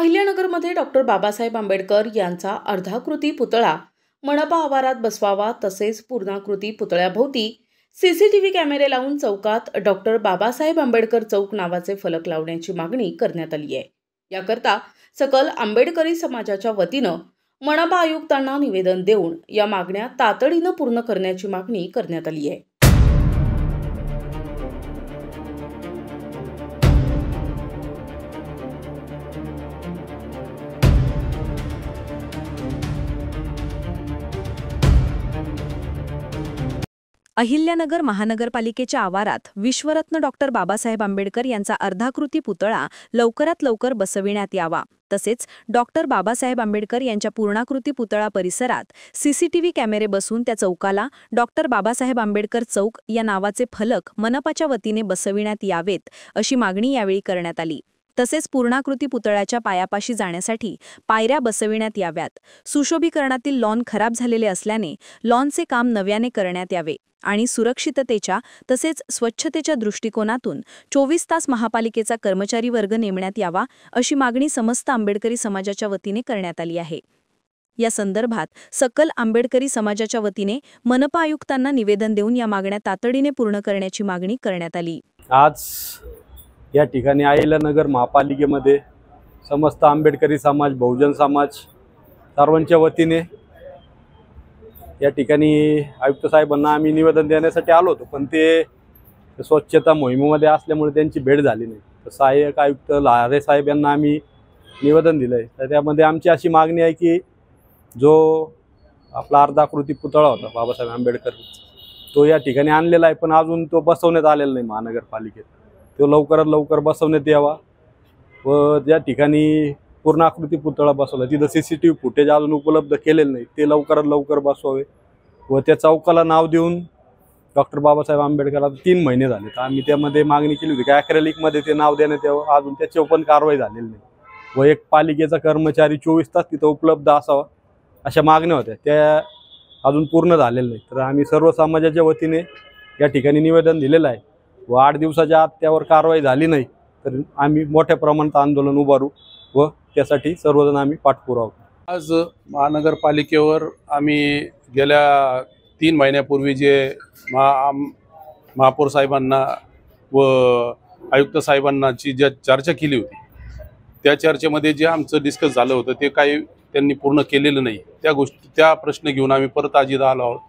अहिल्यानगरमध्ये doctor Babasaheb Ambedkar यांचा अर्धाकृती पुतळा मनपा आवारात बसवावा, तसेच पूर्णाकृती पुतळ्याभोवती सीसीटीव्ही कॅमेरे लावून चौकात डॉक्टर बाबासाहेब आंबेडकर चौक नावाचे फलक लावण्याची मागणी करण्यात आली आहे। याकरता सकल आंबेडकरी समाजाच्या वतीनं मनपा आयुक्तांना निवेदन देऊन या मागण्या तातडीनं पूर्ण करण्याची मागणी करण्यात आली आहे। अहिल्यानगर महानगरपालिकेच्या आवारात विश्वरत्न डॉक्टर बाबासाहेब आंबेडकर यांचा अर्धाकृती पुतळा लवकरात लवकर बसविण्यात यावा, तसेच डॉक्टर बाबासाहेब आंबेडकर यांच्या पूर्णाकृती पुतळा परिसरात सीसीटीव्ही कॅमेरे बसवून त्या चौकाला डॉक्टर बाबासाहेब आंबेडकर चौक या नावाचे फलक मनपाच्या वतीने बसविण्यात यावेत, अशी मागणी यावेळी करण्यात आली। तसेच पूर्णाकृती पुतळ्याच्या पायापाशी जाण्यासाठी पायऱ्या बसविण्यात याव्यात। सुशोभीकरणातील लॉन खराब झालेले असल्याने लॉनचे काम नव्याने करण्यात यावे आणि सुरक्षिततेच्या तसेच स्वच्छतेच्या दृष्टिकोनातून 24 तास महापालिकेचा कर्मचारी वर्ग नेमण्यात यावा, अशी मागणी समस्त आंबेडकरी समाजाच्या वतीने करण्यात आली आहे। या संदर्भात सकल आंबेडकरी समाजाच्या वतीने मनपा आयुक्तांना निवेदन देऊन या मागण्या तातडीने पूर्ण करण्याची मागणी करण्यात आली। आज या ठिकाणी अहिल्यानगर महापालिकेमध्ये समस्त आंबेडकरी समाज, बहुजन समाज सर्वांच्या वतीने या ठिकाणी आयुक्त साहेबांना आम्ही निवेदन देण्यासाठी आलो होतो, पण ते स्वच्छता मोहिमेमध्ये असल्यामुळे त्यांची भेट झाली नाही। तर सहाय्यक आयुक्त लहारे साहेब यांना आम्ही निवेदन दिलं आहे। तर त्यामध्ये आमची अशी मागणी आहे की जो आपला अर्धाकृती पुतळा होता बाबासाहेब आंबेडकर, तो या ठिकाणी आणलेला आहे, पण अजून तो बसवण्यात आलेला नाही महानगरपालिकेत। तो लवकरात लवकर बसवण्यात यावा व ज्या ठिकाणी पूर्णाकृती पुतळा बसवला तिथं सीसीटीव्ही फुटेज अजून उपलब्ध केलेलं नाही, ते लवकरात लवकर बसवावे व त्या चौकाला नाव देऊन डॉक्टर बाबासाहेब आंबेडकर 3 महिने झाले। तर आम्ही त्यामध्ये मागणी केली होती की ॲक्रेलिकमध्ये ते नाव देण्यात यावं, अजून त्याच्यावर पण कारवाई झालेली नाही व एक पालिकेचा कर्मचारी 24 तास तिथं उपलब्ध असावा, अशा मागण्या होत्या, त्या अजून पूर्ण झालेल्या नाही। तर आम्ही सर्व समाजाच्या वतीने या ठिकाणी निवेदन दिलेलं आहे व 8 दिवसाच्या आत त्यावर कारवाई झाली नाही तर आम्ही मोठ्या प्रमाणात आंदोलन उभारू व त्यासाठी सर्वजण आम्ही पाठपुरावा करू। आज महानगरपालिकेवर आम्ही गेल्या 3 महिन्यापूर्वी जे महापौर साहेबांना व आयुक्त साहेबांनाची ज्या चर्चा केली होती, त्या चर्चेमध्ये जे आमचं डिस्कस झालं होतं ते काही त्यांनी पूर्ण केलेलं नाही। त्या प्रश्न घेऊन आम्ही परत आज इथं आलो आहोत।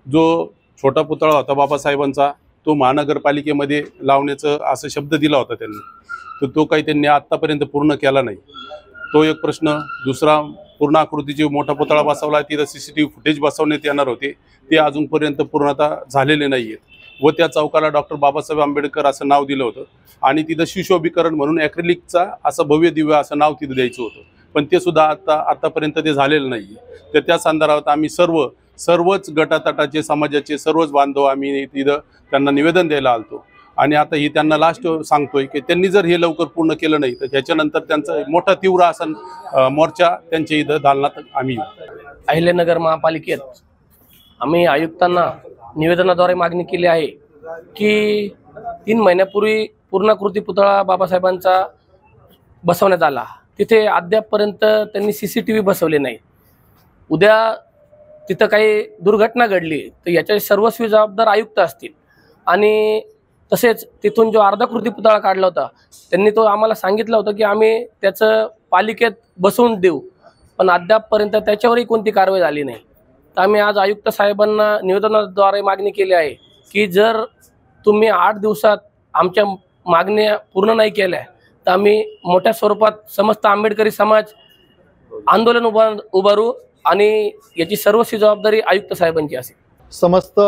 जो छोटा पुतळा होता बाबासाहेबांचा, तो महानगरपालिकेमध्ये लावण्याचं असं शब्द दिला होता त्यांनी, तर तो काही त्यांनी आत्तापर्यंत पूर्ण केला नाही। तो एक प्रश्न। दुसरा, पूर्णाकृतीची मोठा पुतळा बसवला, तिथं सीसीटीव्ही फुटेज बसवण्यात येणार होते, ते अजूनपर्यंत पूर्णतः झालेले नाही आहेत व त्या चौकाला डॉक्टर बाबासाहेब आंबेडकर असं नाव दिलं होतं आणि तिथं सुशोभीकरण म्हणून ॲक्रेलिकचा असं भव्य दिव्य असं नाव तिथं द्यायचं होतं, पण ते सुद्धा आतापर्यंत ते झालेलं नाही आहे। तर त्या संदर्भात आम्ही सर्वच गटातटाचे, समाजाचे सर्वच बांधव आम्ही तिथं त्यांना निवेदन द्यायला आलतो आणि आता ही त्यांना लास्ट सांगतोय की त्यांनी जर हे लवकर पूर्ण केलं नाही तर त्याच्यानंतर त्यांचा मोठा तीव्र असा मोर्चा त्यांच्या इथं दालनात आम्ही अहिल्यानगर महापालिकेत आम्ही आयुक्तांना निवेदनाद्वारे मागणी केली आहे की 3 महिन्यापूर्वी पूर्णाकृती पुतळा बाबासाहेबांचा बसवण्यात आला, तिथे अद्यापपर्यंत त्यांनी सीसीटीव्ही बसवले नाही। उद्या तिथं काही दुर्घटना घडली तर याच्या सर्वस्वी जबाबदार आयुक्त असतील आणि तसेच तिथून जो अर्धाकृती पुतळा काढला होता त्यांनी तो आम्हाला सांगितलं होतं की आम्ही त्याचं पालिकेत बसवून देऊ, पण अद्यापपर्यंत त्याच्यावरही कोणती कारवाई झाली नाही। तर आम्ही आज आयुक्त साहेबांना निवेदनाद्वारे मागणी केली आहे की जर तुम्ही 8 दिवसात आमच्या मागण्या पूर्ण नाही केल्या तर आम्ही मोठ्या स्वरूपात समस्त आंबेडकरी समाज आंदोलन उभारू आणि याची सर्वस्वी जबाबदारी आयुक्त साहेबांची असेल। समस्त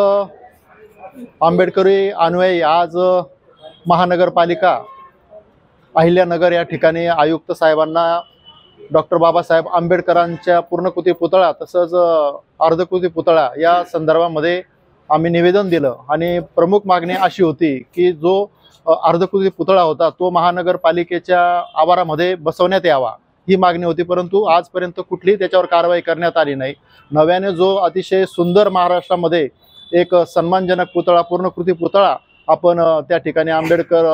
आंबेडकरी अनुयायी आज महानगरपालिका अहिल्यानगर या ठिकाणी आयुक्त साहेबांना डॉक्टर बाबासाहेब आंबेडकरांच्या पूर्णाकृती पुतळा तसंच अर्धकृती पुतळा या संदर्भामध्ये आम्ही निवेदन दिलं आणि प्रमुख मागणी अशी होती की जो अर्धकृती पुतळा होता तो महानगरपालिकेच्या आवारामध्ये बसवण्यात यावा, ही मागणी होती। परंतु आजपर्यंत कुठलीही त्याच्यावर कारवाई करण्यात आली नाही। नव्याने जो अतिशय सुंदर महाराष्ट्रामध्ये एक सन्मानजनक पुतळा, पूर्णकृती पुतळा आपण त्या ठिकाणी आंबेडकर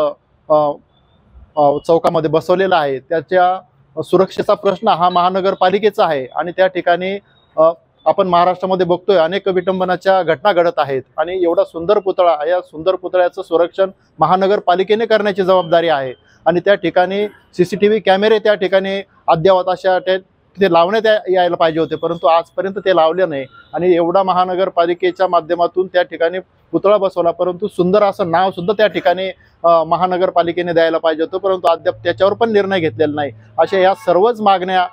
चौकामध्ये बसवलेला आहे, त्याच्या सुरक्षेचा प्रश्न हा महानगरपालिकेचा आहे आणि त्या ठिकाणी आपण महाराष्ट्रामध्ये बघतोय अनेक विटंबनाच्या घटना घडत आहेत आणि एवढा सुंदर पुतळा, या सुंदर पुतळ्याचं संरक्षण महानगरपालिकेने करण्याची जबाबदारी आहे आणि त्या ठिकाणी CCTV कॅमेरे त्या ठिकाणी अद्यावत अशा तिथे लावण्यात यायला पाहिजे होते, परंतु आजपर्यंत ते लावले नाही आणि एवढा महानगरपालिकेच्या माध्यमातून त्या ठिकाणी पुतळा बसवला, परंतु सुंदर असं नाव सुद्धा त्या ठिकाणी महानगरपालिकेने द्यायला पाहिजे होतं, परंतु अद्याप त्याच्यावर पण निर्णय घेतलेला नाही. अशा या सर्वच मागण्या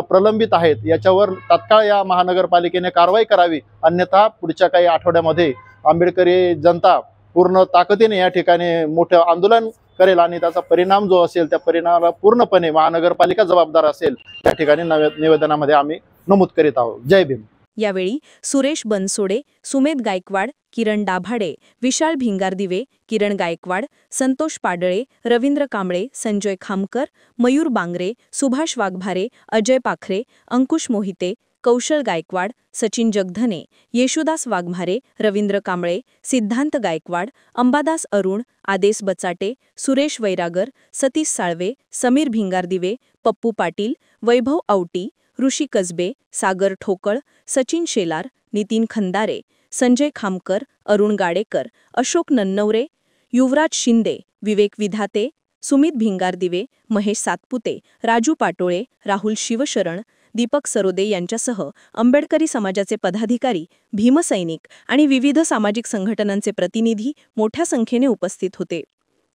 प्रलंबित आहेत. याच्यावर तात्काळ या महानगरपालिकेने कारवाई करावी, अन्यथा पुढच्या काही आठवड्यामध्ये आंबेडकरी जनता पूर्ण ताकदीने या ठिकाणी मोठं आंदोलन करेल आणि त्याचा परिणाम जो असेल त्या परिणामाला पूर्णपणे महानगरपालिका जबाबदार असेल, त्या ठिकाणी निवेदनामध्ये आम्ही नमूद करीत आहोत. जय भीम. यावेळी सुरेश बनसोडे, सुमेध गायकवाड, किरण डाभाडे, विशाल भिंगारदिवे, किरण गायकवाड, संतोष पाडळे, रवींद्र कांबळे, संजय खामकर, मयूर बांगरे, सुभाष वाघभारे, अजय पाखरे, अंकुश मोहिते, कौशल गायकवाड, सचिन जगधने, येशुदास वाघमारे, रवींद्र कांबळे, सिद्धांत गायकवाड, अंबादास अरुण, आदेश बचाटे, सुरेश वैरागर, सतीश साळवे, समीर भिंगारदिवे, पप्पू पाटील, वैभव औटी, ऋषी कसबे, सागर ठोकळ, सचिन शेलार, नितीन खंदारे, संजय खामकर, अरुण गाडेकर, अशोक नन्नवरे, युवराज शिंदे, विवेक विधाते, सुमित भिंगारदिवे, महेश सातपुते, राजू पाटोळे, राहुल शिवशरण, दीपक सरोदे यांच्यासह आंबेडकरी समाजाचे पदाधिकारी, भीमसैनिक आणि विविध सामाजिक संघटनांचे प्रतिनिधी मोठ्या संख्येने उपस्थित होते.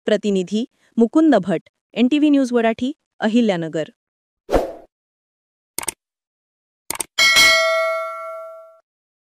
प्रतिनिधी मुकुंद भट, NTV न्यूज मराठी, अहिल्यानगर.